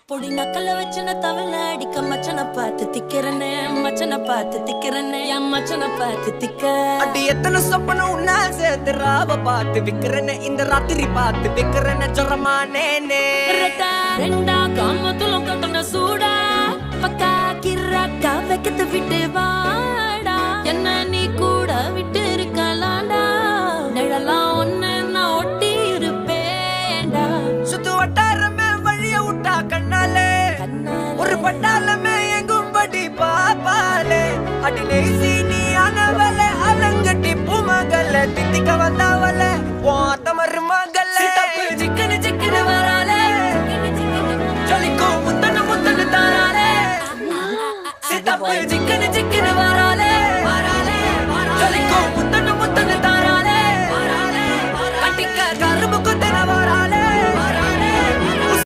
பொடி நக்கல்ல வச்சுன தவள அடிக்க மச்சனை பார்த்து திக்கிறனே மச்சனை பார்த்து திக்கிறனே என் மச்சனை பார்த்து திக்க அடி எத்தனை சொப்பனம் உன்னா சேர்த்து ராவ பார்த்து விக்கிறனே இந்த ராத்திரி பார்த்து விக்கிறனே ஜொரமானே ரெண்டா காமத்துலம் கட்டண சூடா பக்கா கிராக்கா வைக்கத்து விட்டு வாடா என்ன நீ கூட விட்டு இருக்கலாண்டா நிழலாம் ஒன்னு நான் ஒட்டி இருப்பேன்டா சுத்து வட்டாரமே வழிய விட்டா கண்ணாலே ஒரு பட்டாளமே எங்கும்படி பாப்பாலே அடி நெய்சி நீ ஆனவளே அலங்கட்டி பூமகள தித்திக்க வந்தாவளே ஓத்தமரு மகள சிக்கனு சிக்கனு வராலே ஜொலிக்கும் முத்தன முத்தன தாராலே சித்தப்பு சிக்கனு சிக்கனு வரா